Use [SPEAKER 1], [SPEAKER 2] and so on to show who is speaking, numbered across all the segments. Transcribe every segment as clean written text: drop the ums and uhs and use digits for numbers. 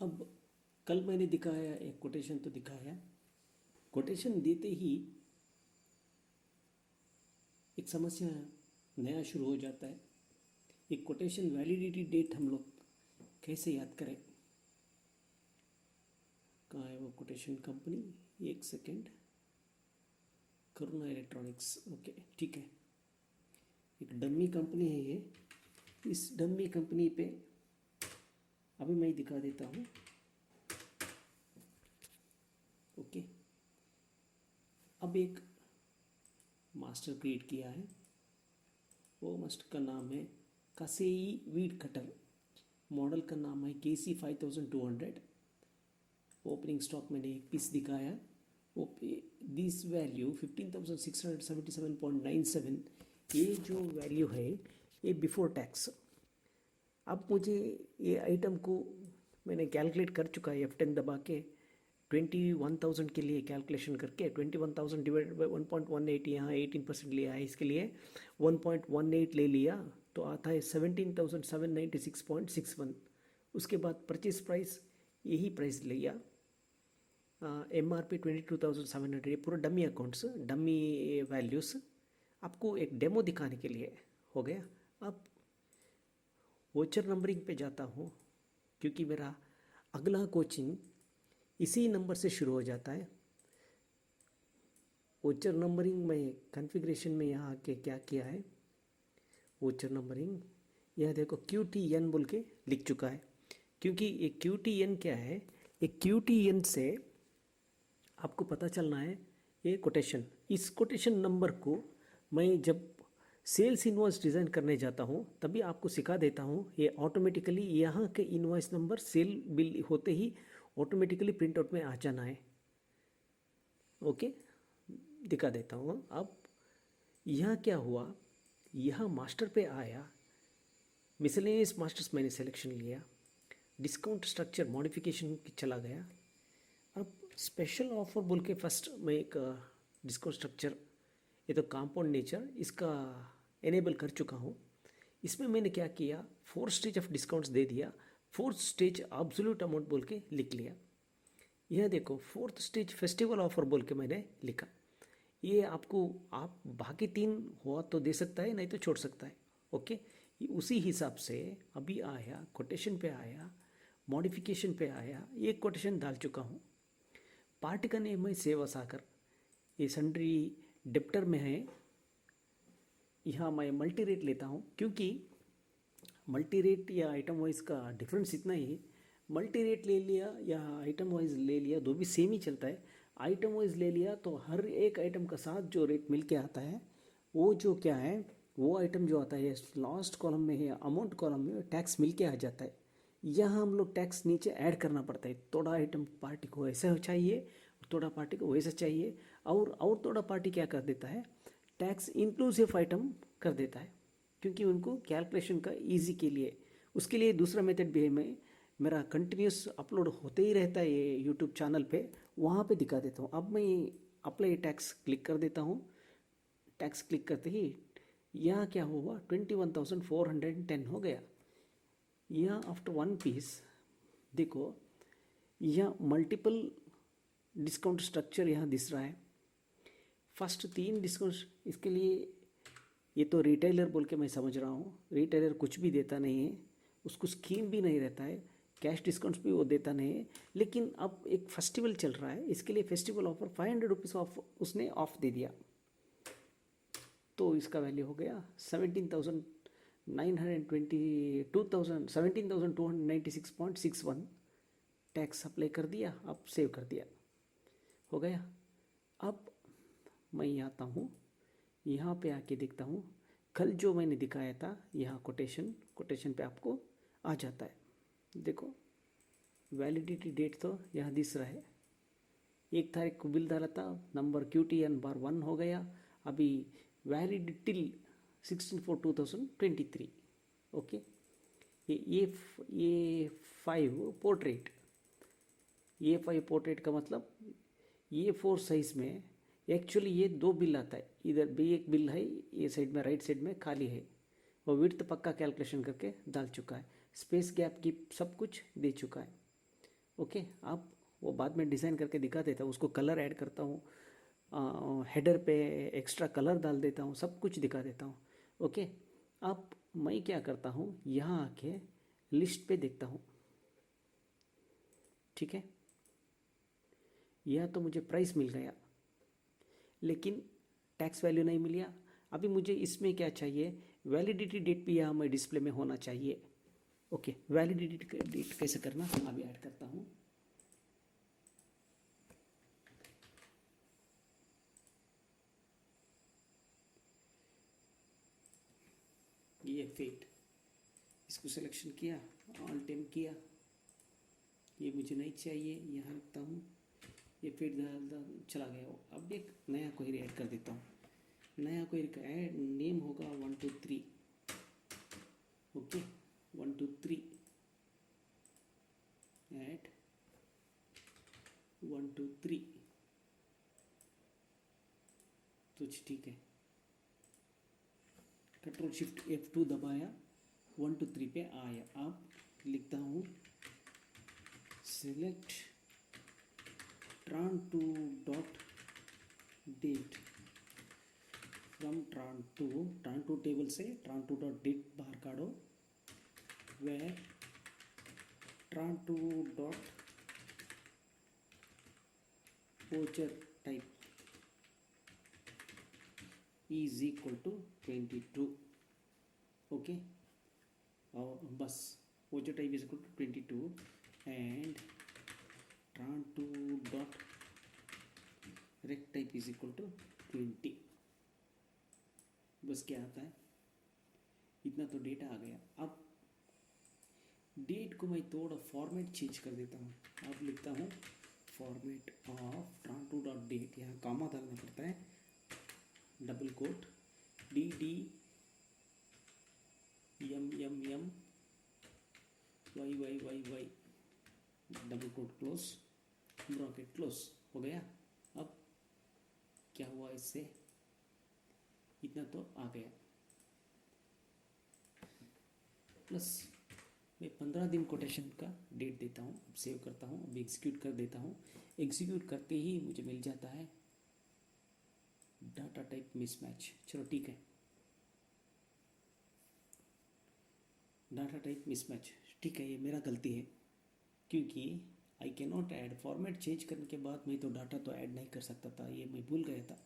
[SPEAKER 1] अब कल मैंने दिखाया, एक कोटेशन तो दिखाया। कोटेशन देते ही एक समस्या नया शुरू हो जाता है। एक कोटेशन वैलिडिटी डेट हम लोग कैसे याद करें? कहाँ है वो कोटेशन कंपनी? एक सेकेंड। करुणा इलेक्ट्रॉनिक्स, ओके ठीक है। एक डमी कंपनी है ये। इस डमी कंपनी पे अभी मैं दिखा देता हूँ। ओके, अब एक मास्टर क्रिएट किया है। वो मास्टर का नाम है कासेई वीड कटर। मॉडल का नाम है KC5200। ओपनिंग स्टॉक मैंने एक पीस दिखाया। This value 15,677.97। ये जो वैल्यू है ये बिफोर टैक्स। अब मुझे ये आइटम को मैंने कैलकुलेट कर चुका है F10 दबा के। 21,000 के लिए कैलकुलेशन करके 21,000 डिवाइडेड बाई 1.18, यहाँ 18% लिया है, इसके लिए 1.18 ले लिया तो आता है 17,796.61। उसके बाद परचेज प्राइस यही प्राइस लिया। MRP 22,700। ये पूरा डमी अकाउंट्स, डमी वैल्यूज़ आपको एक डेमो दिखाने के लिए हो गया। अब वोचर नंबरिंग पे जाता हूँ क्योंकि मेरा अगला कोचिंग इसी नंबर से शुरू हो जाता है। वोचर नंबरिंग में कॉन्फ़िगरेशन में यहाँ आके क्या किया है, वोचर नंबरिंग यह देखो QTN बोल के लिख चुका है। क्योंकि ये QTN क्या है, एक QTN से आपको पता चलना है ये कोटेशन। इस कोटेशन नंबर को मैं जब सेल्स इनवॉइस डिज़ाइन करने जाता हूँ तभी आपको सिखा देता हूँ। ये ऑटोमेटिकली यहाँ के इनवॉइस नंबर सेल बिल होते ही ऑटोमेटिकली प्रिंट आउट में आ जाना है। ओके, दिखा देता हूँ। अब यहाँ क्या हुआ, यहाँ मास्टर पे आया, मिसलेनियस मास्टर्स मैंने सिलेक्शन लिया, डिस्काउंट स्ट्रक्चर मॉडिफिकेशन चला गया। अब स्पेशल ऑफर बोल के फर्स्ट मैं एक डिस्काउंट स्ट्रक्चर, ये तो कंपाउंड नेचर, इसका एनेबल कर चुका हूँ। इसमें मैंने क्या किया, 4 स्टेज ऑफ डिस्काउंट्स दे दिया। 4th स्टेज एब्सोल्यूट अमाउंट बोल के लिख लिया। यह देखो 4th स्टेज फेस्टिवल ऑफर बोल के मैंने लिखा। ये आपको आप बाकी 3 हुआ तो दे सकता है, नहीं तो छोड़ सकता है। ओके, उसी हिसाब से अभी आया, कोटेशन पे आया, मॉडिफिकेशन पे आया, एक कोटेशन डाल चुका हूँ। पार्टी का नेम है सेवा सागर। ये सन्ड्री डेप्टर में है। यहाँ मैं मल्टी रेट लेता हूँ क्योंकि मल्टी रेट या आइटम वाइज का डिफरेंस इतना ही है। मल्टी रेट ले लिया या आइटम वाइज ले लिया, दो भी सेम ही चलता है। आइटम वाइज ले लिया तो हर एक आइटम का साथ जो रेट मिल के आता है वो जो क्या है, वो आइटम जो आता है लास्ट कॉलम में है, अमाउंट कॉलम में टैक्स मिल के आ जाता है। यहाँ हम लोग टैक्स नीचे ऐड करना पड़ता है। थोड़ा आइटम पार्टी को ऐसा चाहिए, थोड़ा पार्टी को वैसा चाहिए, और थोड़ा पार्टी क्या कर देता है, टैक्स इंक्लूसिव आइटम कर देता है क्योंकि उनको कैलकुलेशन का इजी के लिए। उसके लिए दूसरा मेथड भी है, मैं मेरा कंटिन्यूस अपलोड होते ही रहता है ये यूट्यूब चैनल पे, वहाँ पे दिखा देता हूँ। अब मैं अप्लाई टैक्स क्लिक कर देता हूँ। टैक्स क्लिक करते ही यहाँ क्या हुआ, 21,410 हो गया। यहाँ आफ्टर 1 पीस देखो, यहाँ मल्टीपल डिस्काउंट स्ट्रक्चर यहाँ दिस रहा है। फर्स्ट 3 डिस्काउंट, इसके लिए ये तो रिटेलर बोल के मैं समझ रहा हूँ। रिटेलर कुछ भी देता नहीं है, उसको स्कीम भी नहीं रहता है, कैश डिस्काउंट्स भी वो देता नहीं है। लेकिन अब एक फेस्टिवल चल रहा है, इसके लिए फेस्टिवल ऑफर 500 रुपीज़ ऑफ उसने ऑफ दे दिया, तो इसका वैल्यू हो गया 17,296.61। टैक्स अप्लाई कर दिया, अब सेव कर दिया, हो गया। अब मैं आता हूँ, यहाँ पे आके देखता हूँ कल जो मैंने दिखाया था, यहाँ कोटेशन पे आपको आ जाता है। देखो वैलिडिटी डेट तो यहाँ दिस रहा है, 1 तारीख को बिल डाला था, नंबर QTN/1 हो गया। अभी वैलिड टिल 16/4/2023। ओके, ये 5 पोर्ट्रेट, ये 5 पोर्ट्रेट का मतलब ये 4 साइज में एक्चुअली ये 2 बिल आता है। इधर भी एक बिल है, ये साइड में राइट साइड में खाली है। वो विड्थ पक्का कैलकुलेशन करके डाल चुका है, स्पेस गैप की सब कुछ दे चुका है। ओके, आप वो बाद में डिज़ाइन करके दिखा देता हूँ, उसको कलर ऐड करता हूँ, हेडर पे एक्स्ट्रा कलर डाल देता हूँ, सब कुछ दिखा देता हूँ। ओके, अब मैं क्या करता हूँ, यहाँ आके लिस्ट पे देखता हूँ। ठीक है, यह तो मुझे प्राइस मिल गया, लेकिन टैक्स वैल्यू नहीं मिला। अभी मुझे इसमें क्या चाहिए, वैलिडिटी डेट भी यहाँ मैं डिस्प्ले में होना चाहिए। ओके, वैलिडिटी डेट कैसे करना, अभी ऐड करता हूँ। ये फेट, इसको सिलेक्शन किया, ऑल टाइम किया, ये मुझे नहीं चाहिए, यहाँ रखता हूँ। ये फेट चला गया वो। अब एक नया क्वेरी ऐड कर देता हूँ। नया क्वेरी का ऐड नेम होगा 1 2 3। ओके, 1 2 3 ऐड 1 2 3, तो ठीक है। कंट्रोल शिफ्ट F2 दबाया, 1 2 3 पे आया। अब लिखता हूँ select tran to dot date from tran to table से tran to dot date बाहर काढ़ो, where tran to dot voucher type is equal to 22। Okay, और बस voucher type is equal to 22 and tran to dot rect type is equal to 20। बस क्या आता है, इतना तो डेटा आ गया। अब डेट को मैं थोड़ा फॉर्मेट चेंज कर देता हूँ। अब लिखता हूँ format of tran to dot date, यहाँ कामा डालना पड़ता है, double quote dd mm y double quote close, bracket close, हो गया। अब क्या हुआ इससे, इतना तो आ गया, प्लस मैं 15 दिन कोटेशन का डेट देता हूँ। अब सेव करता हूँ, अब एग्जीक्यूट कर देता हूँ। एग्जीक्यूट करते ही मुझे मिल जाता है डाटा टाइप मिसमैच। चलो ठीक है, डाटा टाइप मिसमैच, ठीक है, ये मेरा गलती है, क्योंकि I can not add. Format change करने के बाद मैं तो डाटा तो ऐड नहीं कर सकता था, ये मैं भूल गया था।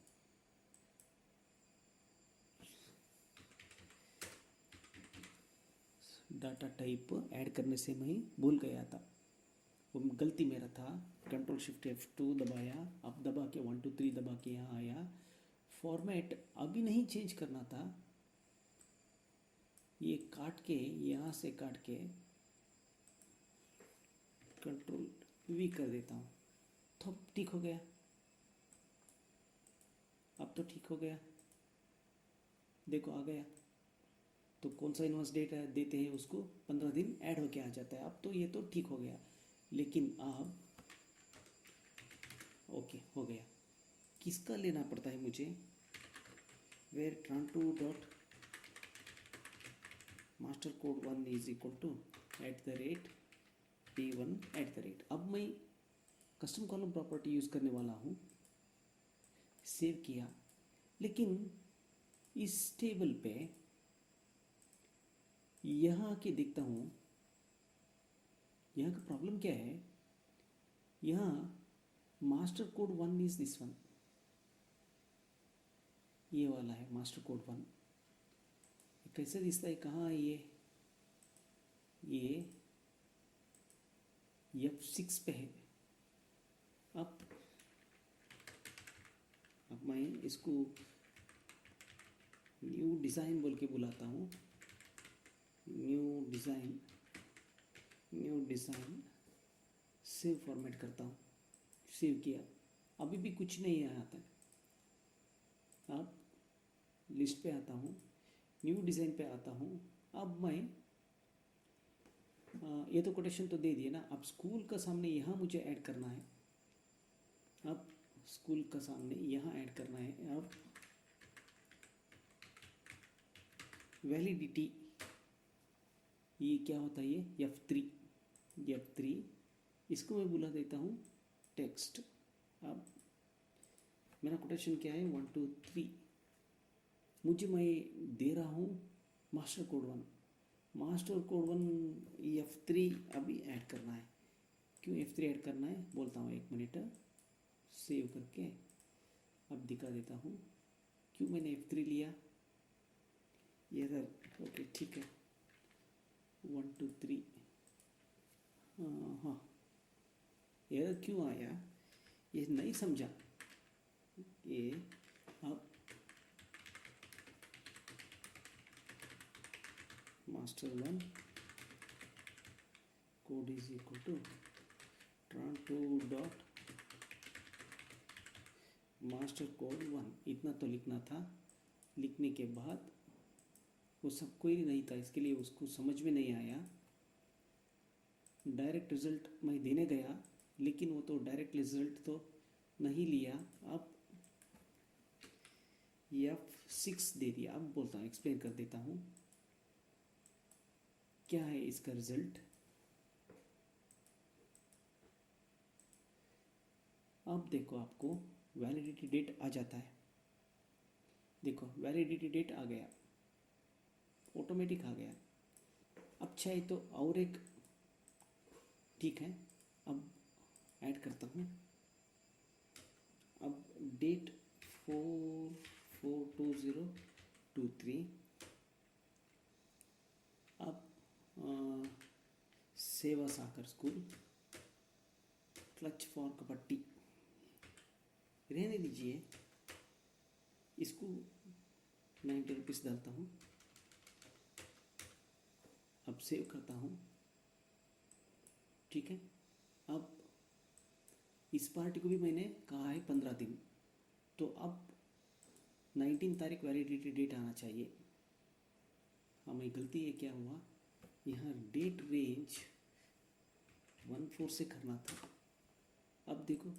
[SPEAKER 1] डाटा टाइप ऐड करने से मैं भूल गया था, वो गलती मेरा था। कंट्रोल शिफ्ट F2 दबाया, अब दबा के 1 2 3 दबा के यहाँ आया। फॉर्मेट अभी नहीं चेंज करना था, ये काट के, यहाँ से काट के कंट्रोल V कर देता हूँ, तो ठीक हो गया। अब तो ठीक हो गया, देखो आ गया। तो कौन सा इन्वेस्ट डेट देते हैं उसको 15 दिन ऐड होके आ जाता है। अब तो ये तो ठीक हो गया, लेकिन अब ओके हो गया। किसका लेना पड़ता है मुझे, where tran to dot master code 1 is equal to @p1 @। अब मैं कस्टम कॉलम प्रॉपर्टी यूज़ करने वाला हूँ। सेव किया, लेकिन इस टेबल पे यहाँ आके देखता हूँ, यहाँ का प्रॉब्लम क्या है। यहाँ master code 1 is this one, ये वाला है मास्टर कोड 1। कैसे दिखता है, कहाँ है ये F6 पे है। अब मैं इसको न्यू डिज़ाइन बोल के बुलाता हूँ, न्यू डिज़ाइन सेव फॉर्मेट करता हूँ। सेव किया, अभी भी कुछ नहीं आया था। अब लिस्ट पे आता हूँ, न्यू डिज़ाइन पे आता हूँ। अब मैं ये तो कोटेशन तो दे दिए ना, अब स्कूल का सामने यहाँ मुझे ऐड करना है। अब स्कूल का सामने यहाँ ऐड करना है। अब वैलिडिटी, ये क्या होता है, ये F3 इसको मैं बुला देता हूँ टेक्स्ट। अब मेरा कोटेशन क्या है, 1 2 3। मुझे मैं दे रहा हूँ master code 1। Master code 1 F3 अभी ऐड करना है। क्यों F3 ऐड करना है बोलता हूँ, 1 मिनट सेव करके अब दिखा देता हूँ क्यों मैंने F3 लिया। एरर, ओके ठीक है, 1 2 3। हाँ, एरर क्यों आया ये नहीं समझा। ये अब master 1 code is equal to tran2 dot master code 1, इतना तो लिखना था। लिखने के बाद वो सब कोई नहीं था, इसके लिए उसको समझ में नहीं आया। डायरेक्ट रिज़ल्ट मैं देने गया लेकिन वो तो डायरेक्ट रिज़ल्ट तो नहीं लिया। अब F6 दे दिया। अब बोलता हूँ, एक्सप्लेन कर देता हूँ क्या है इसका रिज़ल्ट। अब देखो आपको वैलिडिटी डेट आ जाता है। देखो वैलिडिटी डेट आ गया, ऑटोमेटिक आ गया। अब चाहे तो और एक, ठीक है, अब ऐड करता हूँ। अब डेट 4/4/2023। अब सेवा साकर स्कूल क्लच फॉर कबड्डी रहने दीजिए, इसको 90 रुपीज़ डालता हूँ। अब सेव करता हूँ, ठीक है। अब इस पार्टी को भी मैंने कहा है 15 दिन, तो अब 19 तारीख वैलिडिटी डेट आना चाहिए। हमें गलती है, क्या हुआ यहाँ डेट रेंज 14 से करना था। अब देखो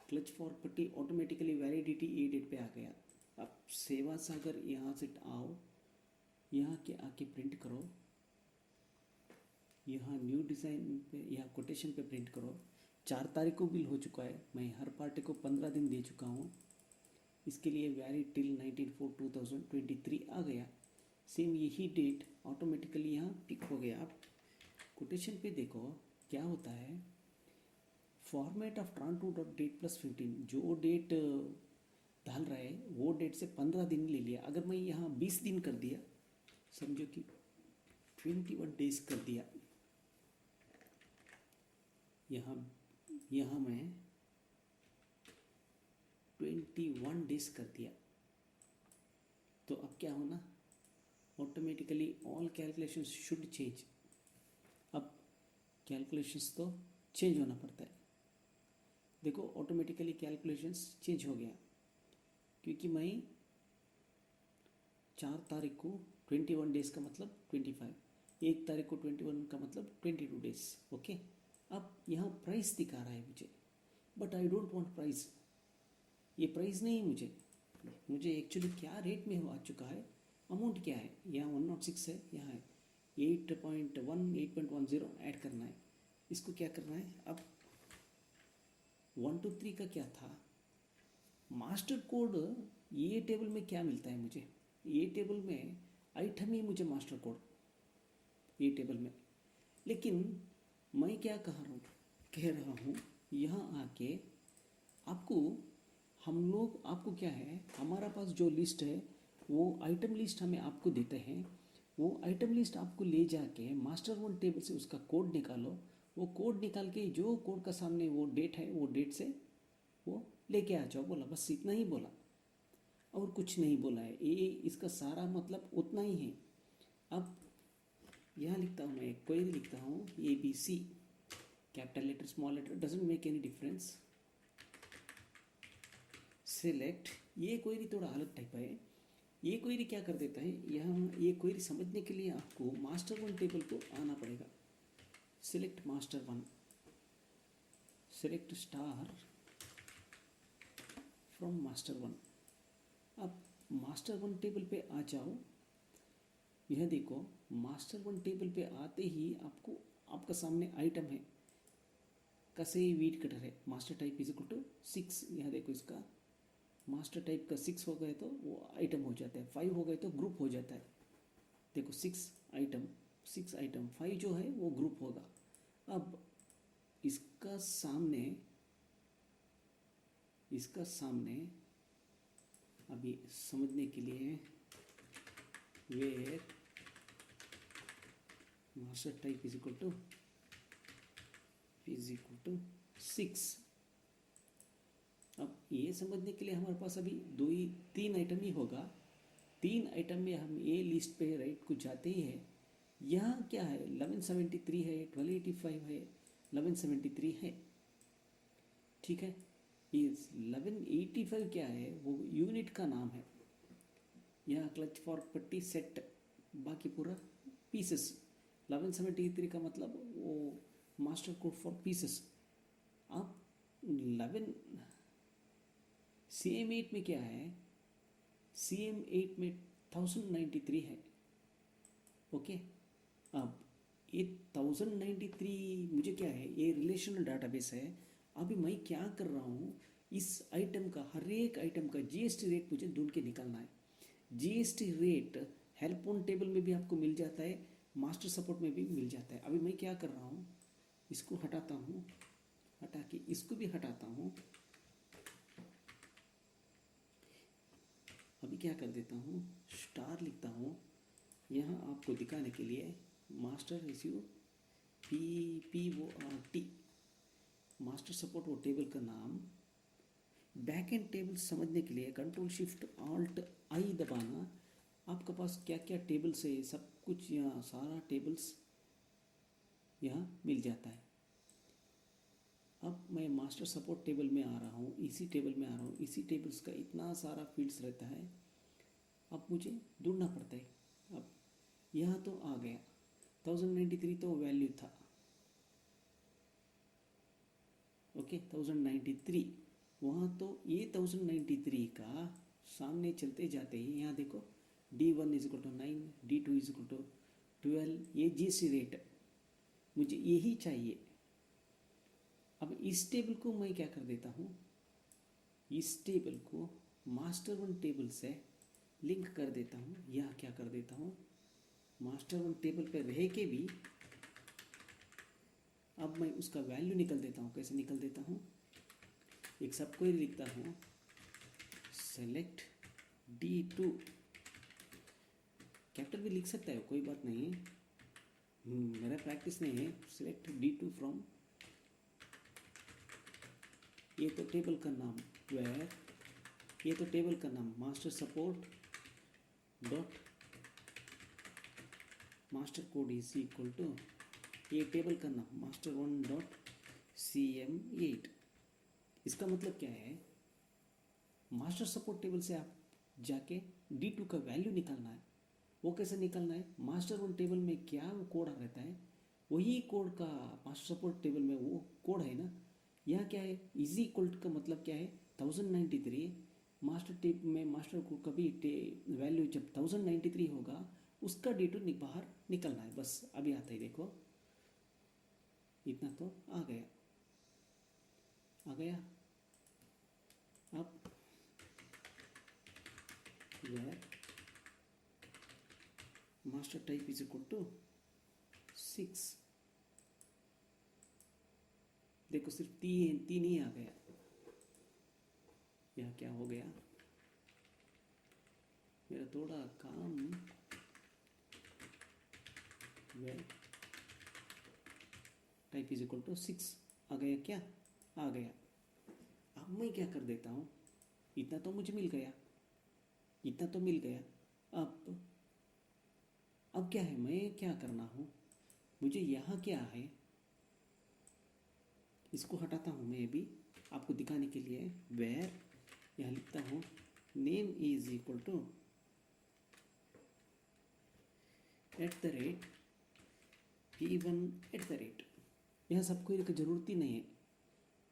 [SPEAKER 1] क्लच फॉर पट्टी ऑटोमेटिकली वैलिडिटी ए डेट पे आ गया। अब सेवा सागर यहाँ से आओ, यहाँ के आके प्रिंट करो, यहाँ न्यू डिज़ाइन पे, यहाँ कोटेशन पे प्रिंट करो। 4 तारीख को बिल हो चुका है, मैं हर पार्टी को 15 दिन दे चुका हूँ। इसके लिए वैलिड टिल 19/4/2023 आ गया। सेम यही डेट ऑटोमेटिकली यहाँ पिक हो गया। आप कोटेशन पे देखो क्या होता है, format of tran2 dot date plus 15, जो डेट डाल रहा है वो डेट से 15 दिन ले लिया। अगर मैं यहाँ 20 दिन कर दिया, समझो कि 21 डेज कर दिया, यहाँ मैं 21 डेज कर दिया, तो अब क्या होना, automatically all calculations should change. अब कैलकुलेशंस तो चेंज होना पड़ता है। देखो ऑटोमेटिकली कैलकुलेशंस चेंज हो गया, क्योंकि मैं 4 तारीख को 21 डेज़ का मतलब 25, 1 तारीख को 21 का मतलब 22 डेज। ओके, अब यहाँ प्राइस दिखा रहा है मुझे, but I don't want price. ये प्राइस नहीं, मुझे एक्चुअली क्या रेट में आ चुका है, अमाउंट क्या है। यहाँ 106 है, यहाँ है 8.10 ऐड करना है। इसको क्या करना है, अब 1 2 3 का क्या था, मास्टर कोड ये टेबल में क्या मिलता है मुझे, ये टेबल में आइटम ही मुझे मास्टर कोड ये टेबल में। लेकिन मैं क्या कह रहा हूँ यहाँ आके आपको क्या है, हमारा पास जो लिस्ट है वो आइटम लिस्ट हमें आपको देते हैं। वो आइटम लिस्ट आपको ले जाके मास्टर 1 टेबल से उसका कोड निकालो। वो कोड निकाल के जो कोड का सामने वो डेट है, वो डेट से वो लेके आ जाओ, बोला। बस इतना ही बोला और कुछ नहीं बोला है। ये इसका सारा मतलब उतना ही है। अब यहाँ लिखता हूँ, मैं एक क्वेरी लिखता हूँ, ABC, capital letter small letter doesn't make any difference, select. ये क्वेरी थोड़ा अलग टाइप है। ये क्वेरी क्या कर देता है, यहाँ ये क्वेरी समझने के लिए आपको मास्टर 1 टेबल को आना पड़ेगा। Select master 1, select star from master 1। अब मास्टर 1 टेबल पे आ जाओ। यह देखो मास्टर 1 टेबल पे आते ही आपको आपका आपका सामने आइटम है, कसे वीट कटर है, master type is equal to 6। यहाँ देखो इसका मास्टर टाइप का 6 हो गए तो वो आइटम हो जाता है, 5 हो गए तो ग्रुप हो जाता है। देखो 6 आइटम 5 जो है वो ग्रुप होगा। अब इसका सामने अभी समझने के लिए where master type is equal to 6। अब ये समझने के लिए हमारे पास अभी 3 आइटम ही होगा। 3 आइटम में हम ये लिस्ट पे राइट कुछ जाते ही है। यहाँ क्या है 1173 है, 1285 है, 1173 है, ठीक है। इस 1185 क्या है, वो यूनिट का नाम है। यहाँ क्लच फॉर पट्टी सेट, बाकी पूरा पीसेस। 1173 का मतलब वो मास्टर कोड फॉर पीसेस। अब 11 CM8 में क्या है, CM8 में 1093 है, ओके। अब ये 1093 मुझे क्या है, ये रिलेशनल डाटाबेस है। अभी मैं क्या कर रहा हूँ, इस आइटम का हर एक आइटम का GST रेट मुझे ढूंढ के निकालना है। GST rate help on table में भी आपको मिल जाता है, मास्टर सपोर्ट में भी मिल जाता है। अभी मैं क्या कर रहा हूँ, इसको हटाता हूँ, हटा के इसको भी हटाता हूँ। अभी क्या कर देता हूँ, स्टार लिखता हूँ यहाँ आपको दिखाने के लिए। Master receive PPORT, master support वो टेबल का नाम। बैक एंड टेबल समझने के लिए Ctrl+Shift+Alt+I दबाना। आपके पास क्या क्या टेबल्स है सब कुछ यहाँ सारा टेबल्स यहाँ मिल जाता है। अब मैं मास्टर सपोर्ट टेबल में आ रहा हूँ, इसी टेबल में आ रहा हूँ। इसी टेबल्स का इतना सारा फील्ड्स रहता है, अब मुझे ढूंढना पड़ता है। अब यहाँ तो आ गया 1093 तो वैल्यू था, ओके 1093 वहाँ तो ये 1093 का सामने चलते जाते ही यहाँ देखो D1 is equal to 9, D2 is equal to 12, ये GST रेट मुझे यही चाहिए। अब इस टेबल को मैं क्या कर देता हूँ, इस टेबल को मास्टर वन टेबल से लिंक कर देता हूँ। यहाँ क्या कर देता हूँ, मास्टर वन टेबल पे रह के भी अब मैं उसका वैल्यू निकल देता हूँ। कैसे निकल देता हूँ, एक सब क्वेरी लिखता हूँ, सेलेक्ट D2, कैपिटल भी लिख सकता है कोई बात नहीं है, मेरा प्रैक्टिस नहीं है। सेलेक्ट D2 फ्रॉम, ये तो टेबल का नाम, वेयर ये तो टेबल का नाम master support dot master code is equal to, ये टेबल का नाम मास्टर वन डॉट CM8। इसका मतलब क्या है, मास्टर सपोर्ट टेबल से आप जाके D2 का वैल्यू निकालना है। वो कैसे निकालना है, मास्टर वन टेबल में क्या कोड रहता है, वही कोड का मास्टर सपोर्ट टेबल में वो कोड है ना। यहाँ क्या है, इज इक्वल का मतलब क्या है 1093। मास्टर टेप में मास्टर को कभी वैल्यू जब 1093 होगा उसका D2 बाहर निकलना है, बस। अभी आता है देखो, इतना तो आ गया। अब where master type is equal to 6, देखो सिर्फ तीन ही आ गया। यह क्या हो गया, मेरा थोड़ा काम, where type is equal to 6 आ गया। क्या आ गया, अब मैं क्या कर देता हूँ, इतना तो मुझे मिल गया, इतना तो मिल गया। अब क्या है, मैं क्या करना हूँ, मुझे यहाँ क्या है, इसको हटाता हूँ मैं भी आपको दिखाने के लिए। वेयर यहाँ लिखता हूँ name is equal to @P1 यहाँ सब कोई की ज़रूरत ही नहीं है।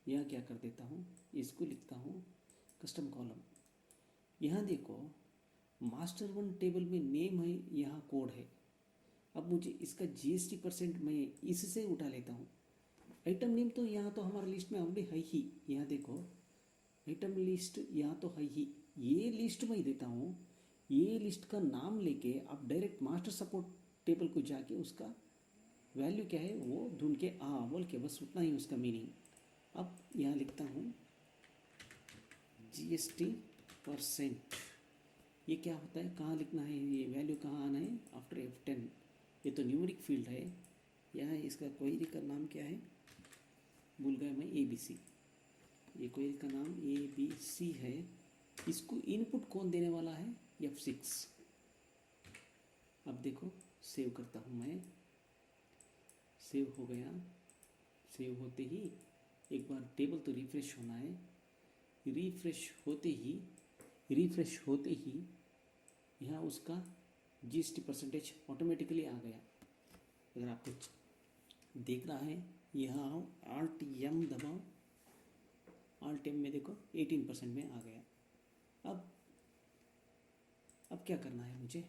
[SPEAKER 1] यहाँ क्या कर देता हूँ, इसको लिखता हूँ कस्टम कॉलम। यहाँ देखो मास्टर वन टेबल में नेम है, यहाँ कोड है। अब मुझे इसका जीएसटी परसेंट मैं इससे उठा लेता हूँ। आइटम नेम तो यहाँ तो हमारा लिस्ट में ऑलरेडी है ही, यहाँ देखो आइटम लिस्ट यहाँ तो है ही, ये लिस्ट में ही देता हूँ। ये लिस्ट का नाम लेके आप डायरेक्ट मास्टर सपोर्ट टेबल को जाके उसका वैल्यू क्या है वो ढूंढ के बोल के, बस उतना ही उसका मीनिंग। अब यहाँ लिखता हूँ जीएसटी परसेंट, ये क्या होता है, कहाँ लिखना है, ये वैल्यू कहाँ आना है, आफ्टर F10। ये तो न्यूमेरिक फील्ड है। यहाँ इसका क्वेरी का नाम क्या है, भूल गया मैं, ABC। ये क्वेरी का नाम ABC है। इसको इनपुट कौन देने वाला है, F6। अब देखो सेव करता हूँ मैं, सेव हो गया। सेव होते ही एक बार टेबल तो रिफ्रेश होना है, रिफ्रेश होते ही यहाँ उसका जीएसटी परसेंटेज ऑटोमेटिकली आ गया। अगर आपको देख रहा है, यहाँ Alt M दबाओ, Alt M में देखो 18% में आ गया। अब क्या करना है मुझे,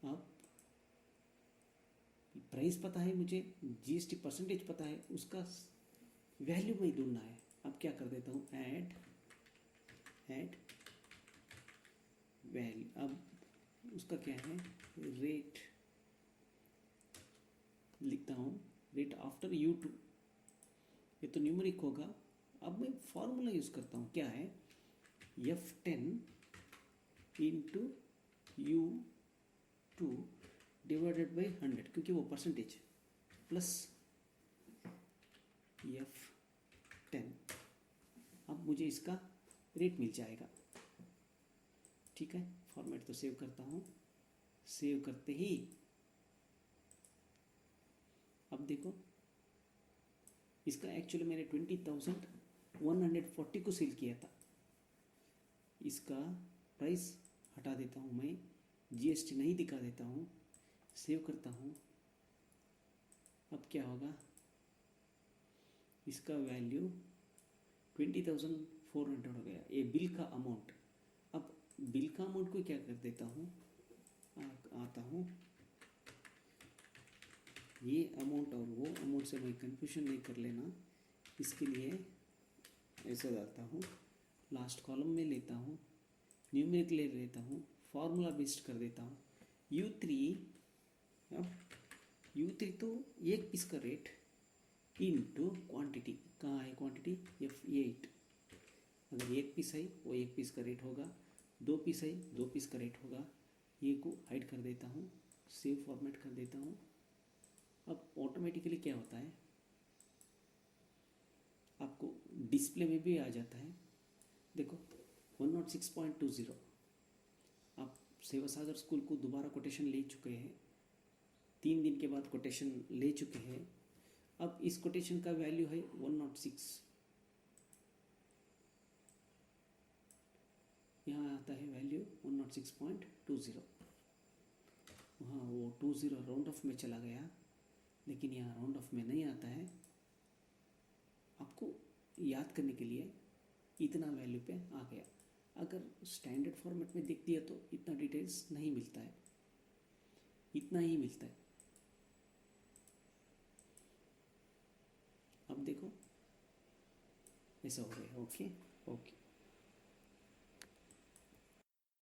[SPEAKER 1] अब प्राइस पता है मुझे, जीएसटी परसेंटेज पता है, उसका वैल्यू में ढूंढना है। अब क्या कर देता हूँ, ऐड वैल्यू। अब उसका क्या है, रेट लिखता हूँ, रेट आफ्टर U2। ये तो न्यूमेरिक होगा। अब मैं फॉर्मूला यूज़ करता हूँ, क्या है, F10 into U2 divided by 100, क्योंकि वो परसेंटेज, प्लस F10। अब मुझे इसका रेट मिल जाएगा। ठीक है, फॉर्मेट तो सेव करता हूँ। सेव करते ही अब देखो, इसका एक्चुअली मैंने 20,140 को सेल किया था। इसका प्राइस हटा देता हूँ मैं, जीएसटी नहीं दिखा देता हूँ, सेव करता हूँ। अब क्या होगा, इसका वैल्यू 20,400 हो गया, ये बिल का अमाउंट। अब बिल का अमाउंट को क्या कर देता हूँ, आता हूँ, ये अमाउंट और वो अमाउंट से मैं कंफ्यूजन नहीं कर लेना, इसके लिए ऐसा जाता हूँ, लास्ट कॉलम में लेता हूँ, न्यूमेरिक ले लेता हूँ, फार्मूला बेस्ड कर देता हूँ U3। अब U3 तो एक पीस का रेट इनटू क्वांटिटी, कहाँ है क्वांटिटी, F8। अगर एक पीस है वो एक पीस का रेट होगा, 2 पीस है 2 पीस का रेट होगा। ये को हाइड कर देता हूँ, सेव फॉर्मेट कर देता हूँ। अब ऑटोमेटिकली क्या होता है, आपको डिस्प्ले में भी आ जाता है। देखो 106.20, आप सेवा सागर स्कूल को दोबारा कोटेशन ले चुके हैं, 3 दिन के बाद कोटेशन ले चुके हैं। अब इस कोटेशन का वैल्यू है 106, यहाँ आता है वैल्यू 106.20। हाँ, वो 20 राउंड ऑफ में चला गया, लेकिन यहाँ राउंड ऑफ में नहीं आता है। आपको याद करने के लिए इतना वैल्यू पे आ गया। अगर स्टैंडर्ड फॉर्मेट में दिख दिया तो इतना डिटेल्स नहीं मिलता है, इतना ही मिलता है। अब देखो ऐसा हो गया। ओके।